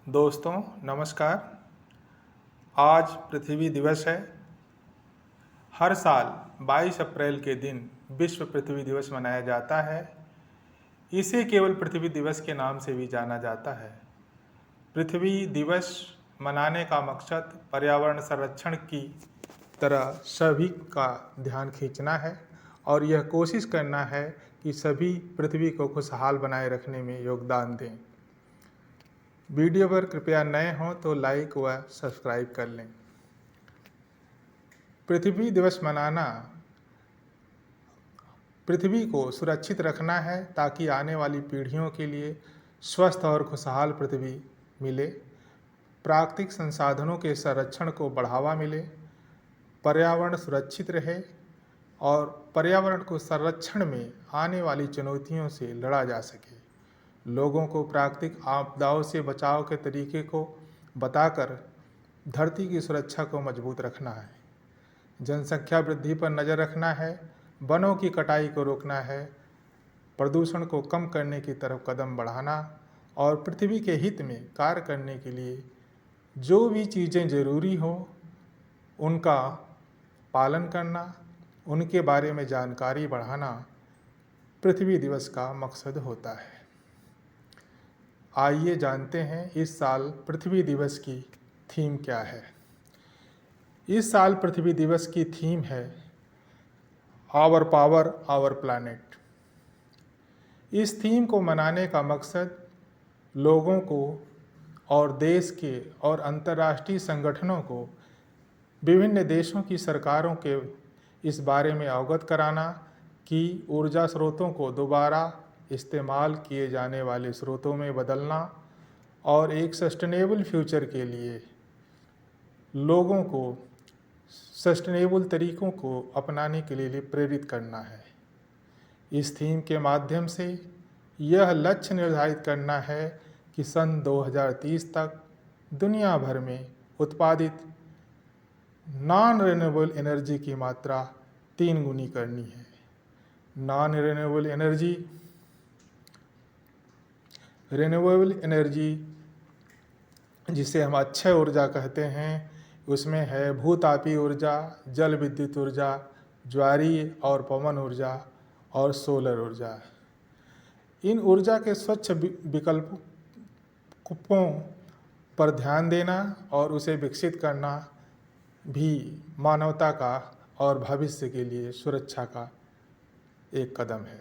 दोस्तों नमस्कार। आज पृथ्वी दिवस है। हर साल 22 अप्रैल के दिन विश्व पृथ्वी दिवस मनाया जाता है। इसे केवल पृथ्वी दिवस के नाम से भी जाना जाता है। पृथ्वी दिवस मनाने का मकसद पर्यावरण संरक्षण की तरह सभी का ध्यान खींचना है और यह कोशिश करना है कि सभी पृथ्वी को खुशहाल बनाए रखने में योगदान दें। वीडियो पर कृपया नए हों तो लाइक व सब्सक्राइब कर लें। पृथ्वी दिवस मनाना पृथ्वी को सुरक्षित रखना है ताकि आने वाली पीढ़ियों के लिए स्वस्थ और खुशहाल पृथ्वी मिले, प्राकृतिक संसाधनों के संरक्षण को बढ़ावा मिले, पर्यावरण सुरक्षित रहे और पर्यावरण को संरक्षण में आने वाली चुनौतियों से लड़ा जा सके। लोगों को प्राकृतिक आपदाओं से बचाव के तरीके को बताकर धरती की सुरक्षा को मजबूत रखना है। जनसंख्या वृद्धि पर नज़र रखना है, वनों की कटाई को रोकना है, प्रदूषण को कम करने की तरफ कदम बढ़ाना और पृथ्वी के हित में कार्य करने के लिए जो भी चीज़ें ज़रूरी हो उनका पालन करना, उनके बारे में जानकारी बढ़ाना पृथ्वी दिवस का मकसद होता है। आइए जानते हैं इस साल पृथ्वी दिवस की थीम क्या है। इस साल पृथ्वी दिवस की थीम है आवर पावर आवर प्लैनेट। इस थीम को मनाने का मकसद लोगों को और देश के और अंतर्राष्ट्रीय संगठनों को विभिन्न देशों की सरकारों के इस बारे में अवगत कराना कि ऊर्जा स्रोतों को दोबारा इस्तेमाल किए जाने वाले स्रोतों में बदलना और एक सस्टेनेबल फ्यूचर के लिए लोगों को सस्टेनेबल तरीकों को अपनाने के लिए प्रेरित करना है। इस थीम के माध्यम से यह लक्ष्य निर्धारित करना है कि सन 2030 तक दुनिया भर में उत्पादित नॉन रिन्यूएबल एनर्जी की मात्रा 3 गुनी करनी है। नॉन रिन्यूएबल एनर्जी जिसे हम अक्षय ऊर्जा कहते हैं, उसमें है भूतापीय ऊर्जा, जल विद्युत ऊर्जा, ज्वारीय और पवन ऊर्जा और सोलर ऊर्जा। इन ऊर्जा के स्वच्छ विकल्पों पर ध्यान देना और उसे विकसित करना भी मानवता का और भविष्य के लिए सुरक्षा का एक कदम है।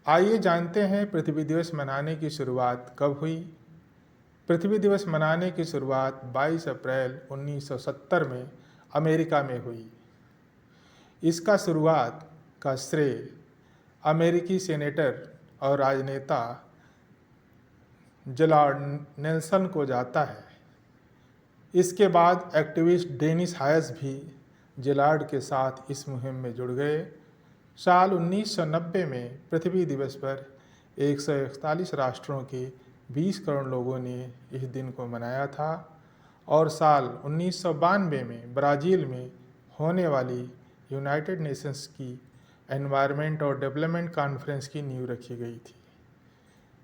आइए जानते हैं पृथ्वी दिवस मनाने की शुरुआत कब हुई। पृथ्वी दिवस मनाने की शुरुआत 22 अप्रैल 1970 में अमेरिका में हुई। इसका शुरुआत का श्रेय अमेरिकी सेनेटर और राजनेता जॉर्ज नेल्सन को जाता है। इसके बाद एक्टिविस्ट डेनिस हायस भी जॉर्ज के साथ इस मुहिम में जुड़ गए। साल 1990 में पृथ्वी दिवस पर 141 राष्ट्रों के 20 करोड़ लोगों ने इस दिन को मनाया था और साल 1992 में ब्राज़ील में होने वाली यूनाइटेड नेशंस की एनवायरनमेंट और डेवलपमेंट कॉन्फ्रेंस की नींव रखी गई थी।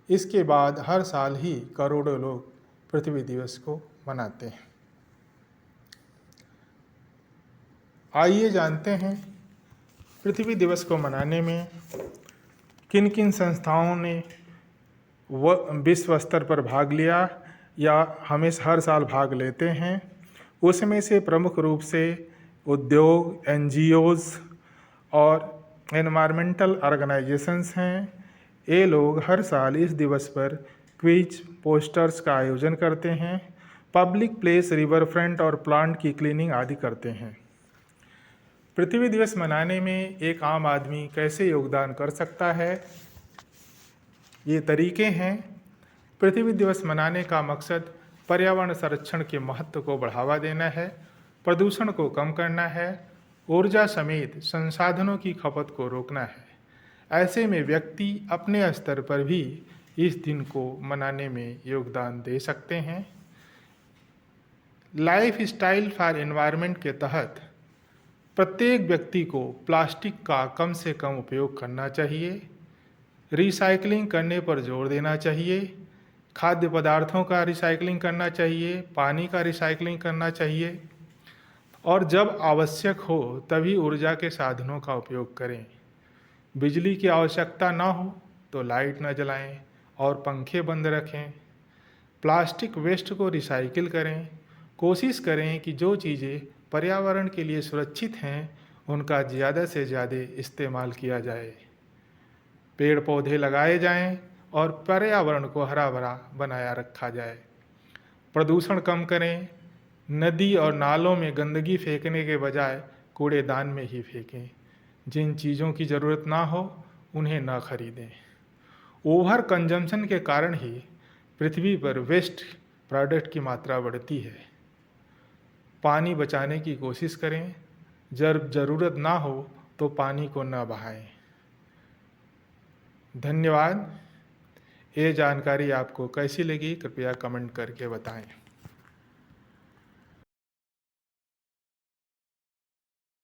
इसके बाद हर साल ही करोड़ों लोग पृथ्वी दिवस को मनाते हैं। आइए जानते हैं पृथ्वी दिवस को मनाने में किन किन संस्थाओं ने विश्व स्तर पर भाग लिया या हमेशा हर साल भाग लेते हैं। उसमें से प्रमुख रूप से उद्योग, NGOs और एनवायरमेंटल ऑर्गेनाइजेशंस हैं। ये लोग हर साल इस दिवस पर क्विज, पोस्टर्स का आयोजन करते हैं, पब्लिक प्लेस, रिवर फ्रंट और प्लांट की क्लीनिंग आदि करते हैं। पृथ्वी दिवस मनाने में एक आम आदमी कैसे योगदान कर सकता है, ये तरीके हैं। पृथ्वी दिवस मनाने का मकसद पर्यावरण संरक्षण के महत्व को बढ़ावा देना है, प्रदूषण को कम करना है, ऊर्जा समेत संसाधनों की खपत को रोकना है। ऐसे में व्यक्ति अपने स्तर पर भी इस दिन को मनाने में योगदान दे सकते हैं। लाइफ स्टाइल फॉर एनवायरनमेंट के तहत प्रत्येक व्यक्ति को प्लास्टिक का कम से कम उपयोग करना चाहिए, रिसाइकलिंग करने पर जोर देना चाहिए, खाद्य पदार्थों का रिसाइकलिंग करना चाहिए, पानी का रिसाइकलिंग करना चाहिए और जब आवश्यक हो तभी ऊर्जा के साधनों का उपयोग करें। बिजली की आवश्यकता ना हो तो लाइट न जलाएं और पंखे बंद रखें। प्लास्टिक वेस्ट को रिसाइकिल करें। कोशिश करें कि जो चीज़ें पर्यावरण के लिए सुरक्षित हैं उनका ज़्यादा से ज़्यादा इस्तेमाल किया जाए। पेड़ पौधे लगाए जाएं और पर्यावरण को हरा भरा बनाया रखा जाए। प्रदूषण कम करें। नदी और नालों में गंदगी फेंकने के बजाय कूड़ेदान में ही फेंकें। जिन चीज़ों की ज़रूरत ना हो उन्हें ना खरीदें। ओवर कंजम्पशन के कारण ही पृथ्वी पर वेस्ट प्रोडक्ट की मात्रा बढ़ती है। पानी बचाने की कोशिश करें। जब ज़रूरत ना हो तो पानी को न बहाएं। धन्यवाद। ये जानकारी आपको कैसी लगी कृपया कमेंट करके बताएं।